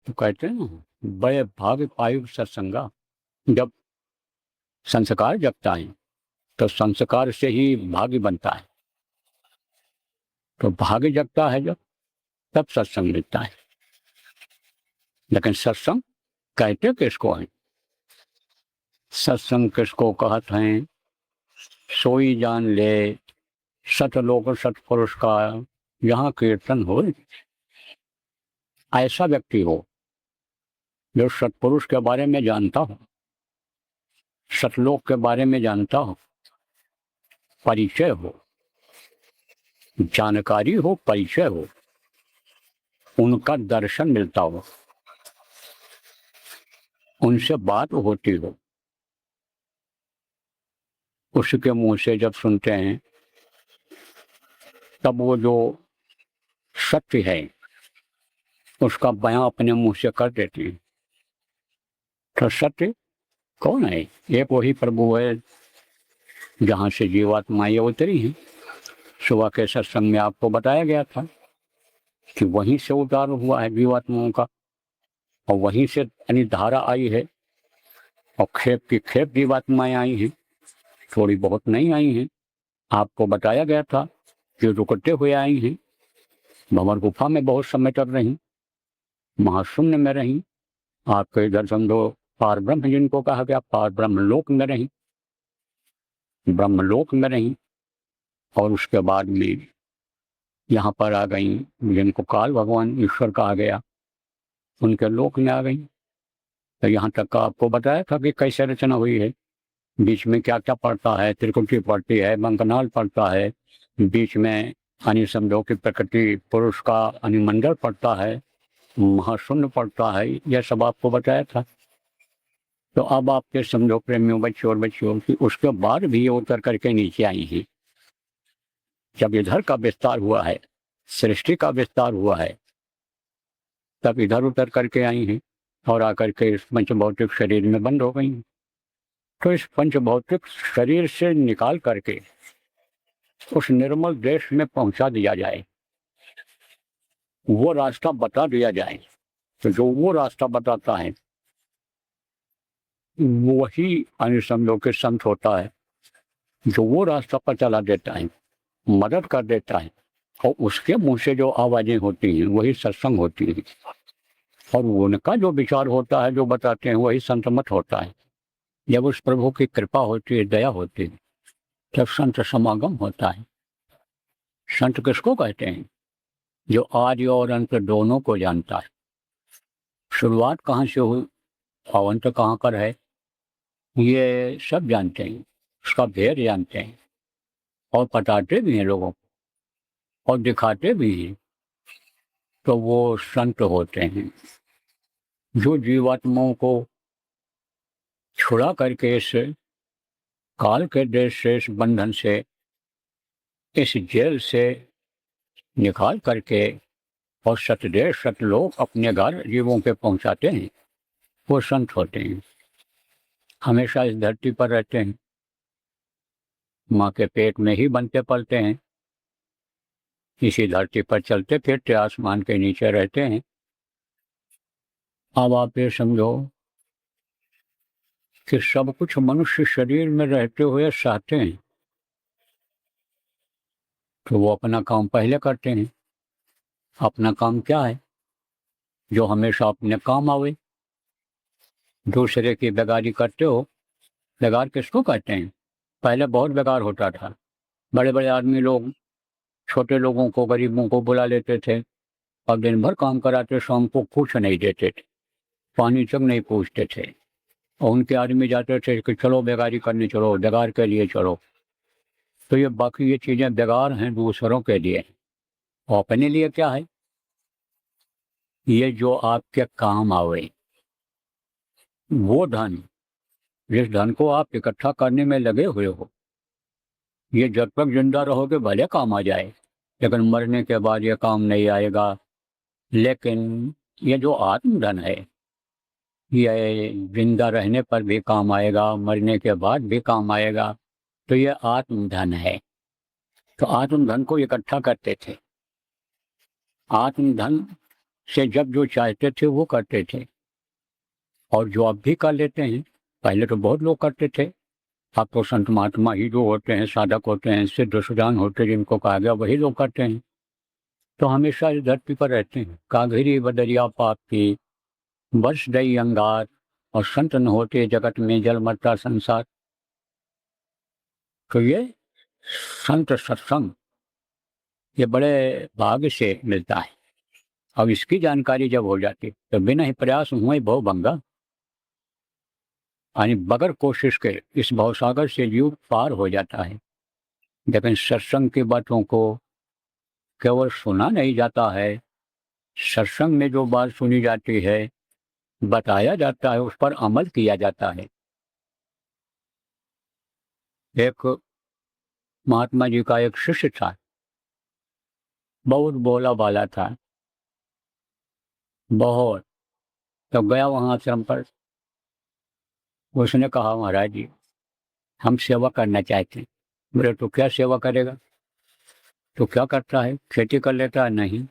तो कहते हैं ना, बड़े भाग पायु सत्संगा। जब संस्कार जगता है तो संस्कार से ही भाग्य बनता है। तो भाग्य जगता है जब, तब सत्संग मिलता है। लेकिन सत्संग कहते किसको है? सत्संग किसको कहते हैं? सोई जान ले सतलोक सतपुरुष का यहाँ कीर्तन हो। ऐसा व्यक्ति हो जो सतपुरुष के बारे में जानता हो, सतलोक के बारे में जानता हो, परिचय हो, जानकारी हो, परिचय हो, उनका दर्शन मिलता हो, उनसे बात होती हो, उसके मुंह से जब सुनते हैं तब वो जो सत्य है उसका बयां अपने मुंह से कर देते हैं। तो सत्य कौन है? एक वही प्रभु है जहाँ से जीवात्मा ये उतरी है। सुबह के सत्संग में आपको बताया गया था कि वहीं से उतार हुआ है जीवात्माओं का, और वहीं से यानी धारा आई है, और खेप की खेप जीवात्माएं आई हैं, थोड़ी बहुत नहीं आई हैं। आपको बताया गया था कि रुकते हुए आई हैं। भंवर गुफा में बहुत समय तक रहीं, महाशून्य में रहीं। आपके इधर समझो पार ब्रह्म जिनको कहा गया, पार ब्रह्मलोक में रहीं, ब्रह्मलोक में रहीं, और उसके बाद में यहाँ पर आ गई जिनको काल भगवान ईश्वर कहा गया, उनके लोक में आ गई। तो यहाँ तक का आपको बताया था कि कैसे रचना हुई है। बीच में क्या क्या पड़ता है? त्रिकुटी पड़ती है, मंकनाल पड़ता है, बीच में यानी समझो कि प्रकृति पुरुष का अनुमंडल पड़ता है, महाशून्य पड़ता है, यह सब आपको बताया था। तो अब आपके समझो प्रेमियों बच्चों और बच्चियों की उसके बाद भी ये उतर करके नीचे आई हैं। जब इधर का विस्तार हुआ है, सृष्टि का विस्तार हुआ है, तब इधर उतर करके आई हैं और आकर के इस पंचभौतिक शरीर में बंद हो गई। तो इस पंचभौतिक शरीर से निकाल करके उस निर्मल देश में पहुंचा दिया जाए, वो रास्ता बता दिया जाए। तो जो वो रास्ता बताता है वही समझो के संत होता है, जो वो रास्ता पर चला देता है, मदद कर देता है, और उसके मुंह से जो आवाजें होती हैं वही सत्संग होती है, और उनका जो विचार होता है, जो बताते हैं, वही संतमत होता है। जब उस प्रभु की कृपा होती है, दया होती है, तब संत समागम होता है। संत किसको कहते हैं? जो आदि और अंत दोनों को जानता है। शुरुआत कहाँ से हुई और अंत कहाँ पर है, ये सब जानते हैं, उसका भेद जानते हैं, और बताते भी हैं लोगों को और दिखाते भी हैं। तो वो संत होते हैं जो जीवात्माओं को छुड़ा करके इस काल के देश से, इस बंधन से, इस जेल से निकाल करके और सतदेश सतलोक अपने घर जीवों के पहुंचाते हैं। वो संत होते हैं। हमेशा इस धरती पर रहते हैं, माँ के पेट में ही बनते पलते हैं, इसी धरती पर चलते फिरते आसमान के नीचे रहते हैं। अब आप ये समझो कि सब कुछ मनुष्य शरीर में रहते हुए चाहते हैं, तो वो अपना काम पहले करते हैं। अपना काम क्या है? जो हमेशा अपने काम आवे। दूसरे की बेगारी करते हो। बेगार किसको कहते हैं? पहले बहुत बेगार होता था। बड़े बड़े आदमी लोग छोटे लोगों को, गरीबों को बुला लेते थे और दिन भर काम कराते, शाम को कुछ नहीं देते थे, पानी तक नहीं पूछते थे, और उनके आदमी जाते थे कि चलो बेगारी करने चलो, बेगार के लिए चलो। तो ये बाकी ये चीज़ें बेगार हैं दूसरों के लिए, और अपने लिए क्या है? ये जो आपके काम आवे, वो धन, जिस धन को आप इकट्ठा करने में लगे हुए हो, ये जब तक जिंदा रहोगे भले काम आ जाए, लेकिन मरने के बाद ये काम नहीं आएगा। लेकिन ये जो आत्मधन है, ये जिंदा रहने पर भी काम आएगा, मरने के बाद भी काम आएगा। तो ये आत्मधन है। तो आत्मधन को इकट्ठा करते थे। आत्मधन से जब जो चाहते थे वो करते थे, और जो अब भी कर लेते हैं। पहले तो बहुत लोग करते थे। अब तो संत महात्मा ही जो होते हैं, साधक होते हैं, सिद्ध सुजान होते हैं, जिनको कहा गया वही लोग करते हैं। तो हमेशा इस धरती पर रहते हैं। काघिरी बदरिया पाप की, वर्ष दई अंगार, और संत न होते जगत में जल मरता संसार। तो ये संत सत्संग ये बड़े भाग्य से मिलता है। अब इसकी जानकारी जब हो जाती तो बिना ही प्रयास हुए भव भंगा, यानी बगैर कोशिश के इस भवसागर से जीव पार हो जाता है। लेकिन सत्संग की बातों को केवल सुना नहीं जाता है, सत्संग में जो बात सुनी जाती है, बताया जाता है, उस पर अमल किया जाता है। एक महात्मा जी का एक शिष्य था, बहुत भोला भाला था, बहुत। तो गया वहां आश्रम पर, उसने कहा महाराज जी हम सेवा करना चाहते हैं। बोले तो क्या सेवा करेगा? तो क्या करता है? खेती कर लेता है? नहीं।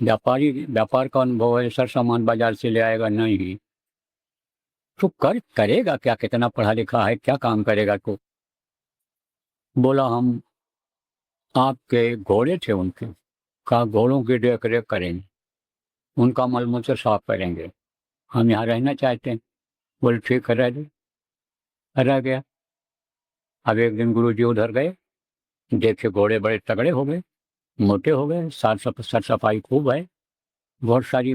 व्यापार का अनुभव है, सर सामान बाजार से ले आएगा? नहीं। तो करेगा क्या? कितना पढ़ा लिखा है, क्या काम करेगा? तो बोला हम आपके घोड़े थे उनके, कहा घोड़ों की देख रेख करेंगे, उनका मल मूत्र साफ करेंगे, हम यहाँ रहना चाहते हैं। बोले ठीक है, रह गया। अब एक दिन गुरु जी उधर गए, देखे घोड़े बड़े तगड़े हो गए, मोटे हो गए, सर सफाई खूब है, बहुत सारी।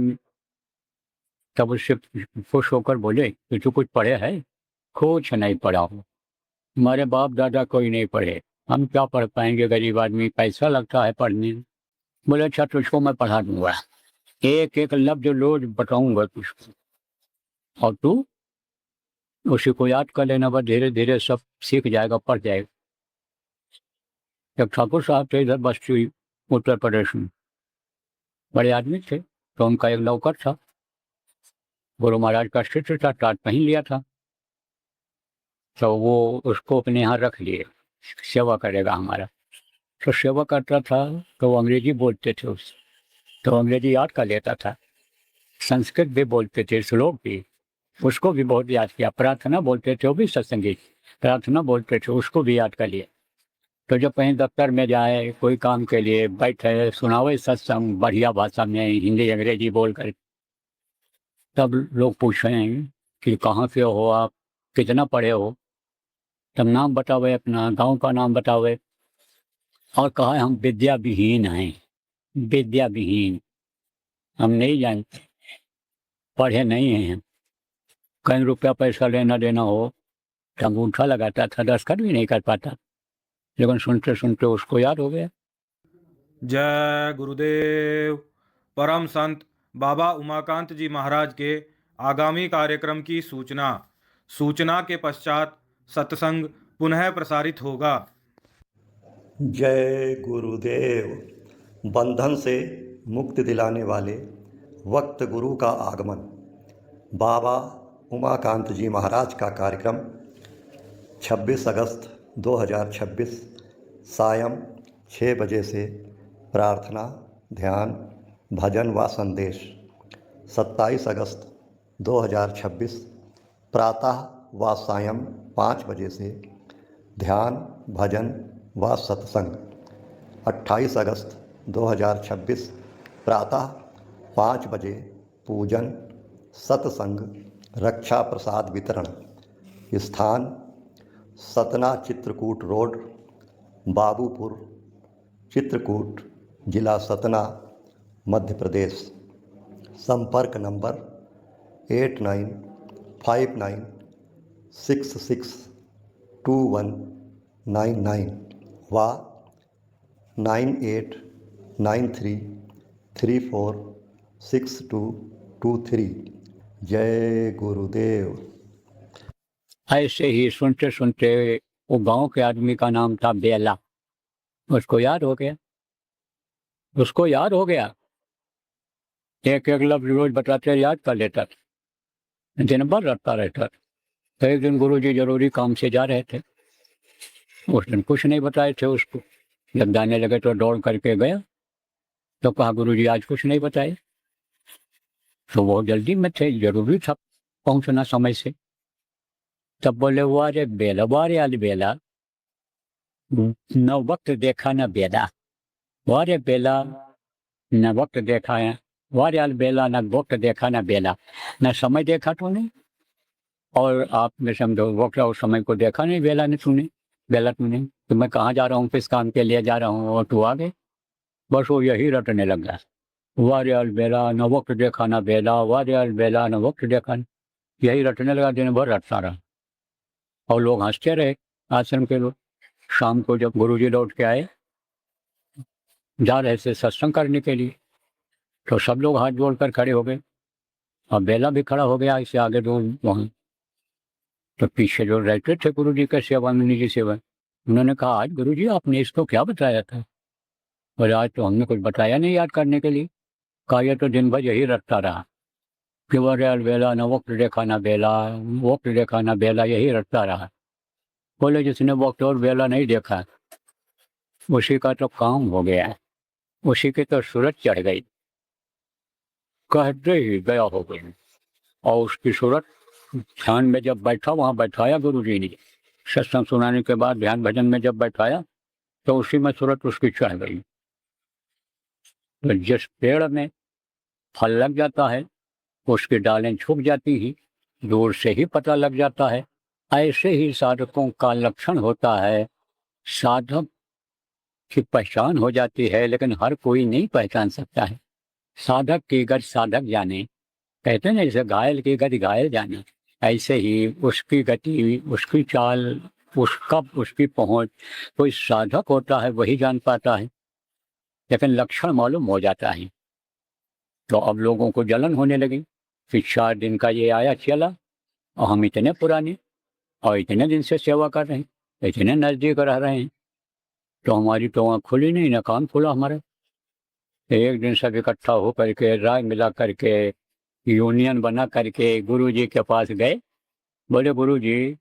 तब उससे खुश होकर बोले कि तू कुछ पढ़े है? कुछ नहीं पढ़ा हूँ, हमारे बाप दादा कोई नहीं पढ़े, हम क्या पढ़ पाएंगे, गरीब आदमी, पैसा लगता है पढ़ने में। बोले अच्छा तुझको मैं पढ़ा दूंगा, एक एक लफ्ज रोज बताऊंगा तुझको, और तू उसी को याद कर लेना, बस धीरे धीरे सब सीख जाएगा, पढ़ जाएगा। जब ठाकुर साहब थे इधर बस्ती उत्तर प्रदेश में, बड़े आदमी थे, तो उनका एक नौकर था, गुरु महाराज का शिष्य था, टाट पहन लिया था, तो वो उसको अपने यहाँ रख लिए, सेवा करेगा हमारा। तो सेवा करता था, तो वो अंग्रेजी बोलते थे उससे, तो अंग्रेजी याद कर लेता था, संस्कृत भी बोलते थे, श्लोक भी, उसको भी बहुत याद किया। प्रार्थना बोलते थे, वो भी सत्संगी प्रार्थना बोलते थे, उसको भी याद कर लिए। तो जब कहीं दफ्तर में जाए, कोई काम के लिए बैठे, सुनावे सत्संग बढ़िया भाषा में, हिंदी अंग्रेजी बोल कर, तब लोग पूछें कि कहाँ से हो आप, कितना पढ़े हो, तब नाम बतावे, अपना गांव का नाम बतावे, और कहा हम विद्या विहीन हैं, विद्या विहीन, हम नहीं जानते, पढ़े नहीं हैं हम। कहीं रुपया पैसा लेना देना हो तो अंगूठा लगाता था, दस्तखत भी नहीं कर पाता, लेकिन सुनते सुनते उसको याद हो गया। जय गुरुदेव। परम संत बाबा उमाकांत जी महाराज के आगामी कार्यक्रम की सूचना के पश्चात सत्संग पुनः प्रसारित होगा। जय गुरुदेव। बंधन से मुक्ति दिलाने वाले वक्त गुरु का आगमन। बाबा उमाकांत जी महाराज का कार्यक्रम 26 अगस्त 2026 सायं 6 बजे से प्रार्थना, ध्यान, भजन व संदेश। 27 अगस्त 2026 प्रातः व सायं 5 बजे से ध्यान, भजन व सत्संग। 28 अगस्त 2026 प्रातः 5 बजे पूजन, सत्संग, रक्षा प्रसाद वितरण। स्थान सतना चित्रकूट रोड, बाबूपुर, चित्रकूट, जिला सतना, मध्य प्रदेश। संपर्क नंबर 8959662199 व 9893346223। जय गुरुदेव। ऐसे ही सुनते सुनते वो गांव के आदमी का नाम था बेला, उसको याद हो गया, उसको याद हो गया, एक एक लफ्ज रोज बताते याद कर लेता था, दिन भर रटता रहता था। तो एक दिन गुरु जी जरूरी काम से जा रहे थे, उस दिन कुछ नहीं बताए थे उसको, जब जाने लगे तो दौड़ करके गया, तो कहा गुरु जी आज कुछ नहीं बताए। तो वो जल्दी में थे, जरूरी था पहुंचना समय से। तब बोले वारे बेला, वारे आल बेला, न वक्त देखा न बेला, वारे बेला न वक्त देखा है, वारे आल बेला न वक्त देखा न बेला, न समय देखा तूने और आपने समझो वक्त और समय को देखा नहीं, बेला ने तूने, बेला तूने तो मैं कहाँ जा रहा हूँ, किस काम के लिए जा रहा हूँ, और तू आ गए। बस वो यही रटने लग गया, वारे आल बेला न वक्त देखा न बेला, वारे आल बेला न वक्त देखा न, यही रटने लगा, दिन भर रटता रहा। और लोग हंसते रहे, आश्रम के लोग। शाम को जब गुरुजी लौट के आए, जा रहे थे सत्संग करने के लिए, तो सब लोग हाथ जोड़कर खड़े हो गए और बेला भी खड़ा हो गया इससे आगे दो वहाँ। तो पीछे जो रहते थे गुरुजी के सेवा में, निजी सेवा, उन्होंने कहा आज गुरुजी आपने इसको क्या बताया था। बोले आज तो हमने कुछ बताया नहीं याद करने के लिए। कहा ये तो दिन भर यही रटता रहा कि वह बेला न वक्त देखा ना बेला, वक्त देखा ना बेला, यही रटता रहा। बोले जिसने वक्त और बेला नहीं देखा उसी का तो काम हो गया, उसी की तो सूरत चढ़ गई, कहते ही गया हो गई। और उसकी सूरत ध्यान में जब बैठा, वहाँ बैठाया गुरुजी ने, सत्संग सुनाने के बाद ध्यान भजन में जब बैठाया तो उसी में सूरत उसकी चढ़ गई। तो जिस पेड़ में फल लग जाता है उसकी डालें झुक जाती ही, दूर से ही पता लग जाता है। ऐसे ही साधकों का लक्षण होता है, साधक की पहचान हो जाती है, लेकिन हर कोई नहीं पहचान सकता है। साधक की गति साधक जाने, कहते हैं ना जैसे घायल की गति घायल जाने, ऐसे ही उसकी गति, उसकी चाल, उसका, उसकी पहुंच कोई साधक होता है वही जान पाता है, लेकिन लक्षण मालूम हो जाता है। तो अब लोगों को जलन होने लगी कि 4 दिन का ये आया चला और हम इतने पुराने और इतने दिन से सेवा कर रहे हैं, इतने नज़दीक रह रहे हैं, तो हमारी तो आँख खुली नहीं, ना कान खुला हमारा। एक दिन सब इकट्ठा हो करके, राय मिला करके, यूनियन बना करके गुरुजी के पास गए। बोले गुरुजी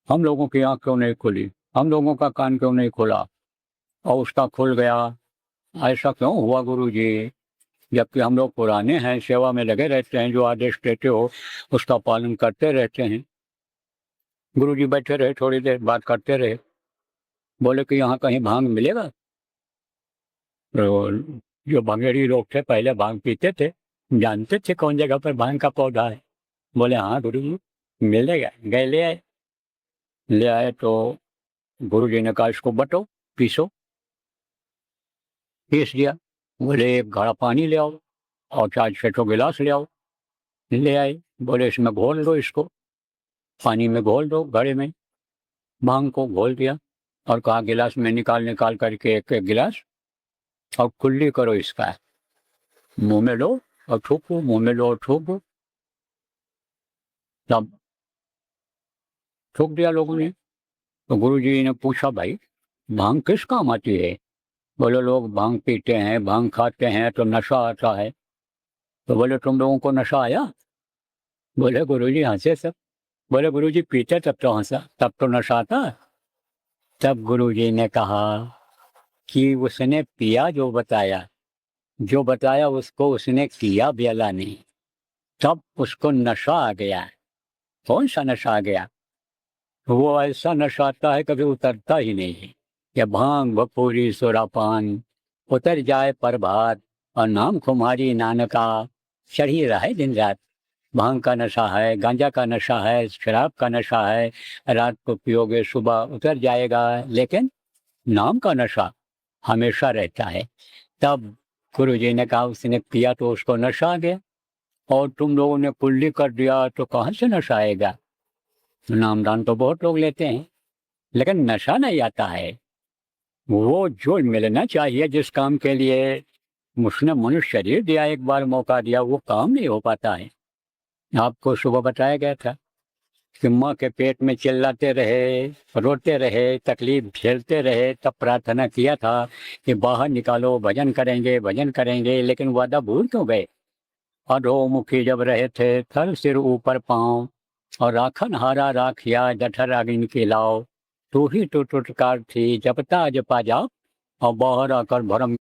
हम लोगों की आँख क्यों नहीं खुली, हम लोगों का कान क्यों नहीं खुला, और उसका खुल गया, ऐसा क्यों हुआ गुरुजी, जबकि हम लोग पुराने हैं, सेवा में लगे रहते हैं, जो आदेश देते हो उसका पालन करते रहते हैं। गुरुजी बैठे रहे, थोड़ी देर बात करते रहे। बोले कि यहाँ कहीं भांग मिलेगा। तो जो भंगेड़ी लोग थे पहले भांग पीते थे, जानते थे कौन जगह पर भांग का पौधा है। बोले हाँ गुरुजी मिलेगा। गए ले आए तो गुरुजी ने कहा इसको बटो, पीसो। पीस दिया। बोले एक घड़ा पानी ले आओ और 4-6 गिलास ले आओ। ले आए। बोले इसमें घोल दो, इसको पानी में घोल दो, घड़े में भांग को घोल दिया और कहा गिलास में निकाल निकाल करके एक एक गिलास और कुल्ली करो इसका, मुंह में लो और थूको, मुंह में लो और थूको। तब थूक दिया लोगों ने। तो गुरुजी ने पूछा भाई भांग किस काम आती है। बोले लोग भांग पीते हैं, भांग खाते हैं तो नशा आता है। तो बोले तुम लोगों को नशा आया। बोले गुरुजी हंसे सब। बोले गुरुजी पीते तब तो हंसा, तब तो नशा आता। तब गुरुजी ने कहा कि उसने पिया जो बताया उसको उसने किया बेला नहीं, तब उसको नशा आ गया। कौन सा नशा आ गया। वो ऐसा नशा आता है कभी उतरता ही नहीं है, कि भांग भपूरी सोरापान उतर जाए प्रभात और नाम खुमारी नानका चढ़ी रहे दिन रात। भांग का नशा है, गांजा का नशा है, शराब का नशा है, रात को पियोगे सुबह उतर जाएगा, लेकिन नाम का नशा हमेशा रहता है। तब गुरुजी ने कहा उसने पिया तो उसको नशा आ गया, और तुम लोगों ने कुल्ली कर दिया तो कहाँ से नशा आएगा। नामदान तो बहुत लोग लेते हैं लेकिन नशा नहीं आता है। वो जो मिलना चाहिए जिस काम के लिए उसने मनुष्य शरीर दिया, एक बार मौका दिया, वो काम नहीं हो पाता है। आपको सुबह बताया गया था कि माँ के पेट में चिल्लाते रहे, रोते रहे, तकलीफ झेलते रहे, तब प्रार्थना किया था कि बाहर निकालो, भजन करेंगे भजन करेंगे, लेकिन वादा भूल क्यों गए। अधोमुखी जब रहे थे, थल सिर ऊपर पाँव, और राखन हारा राखिया जठर अगिन के लाओ, तू ही तो टुटकार थी जपता जपा जाओ, और बाहर आकर भरम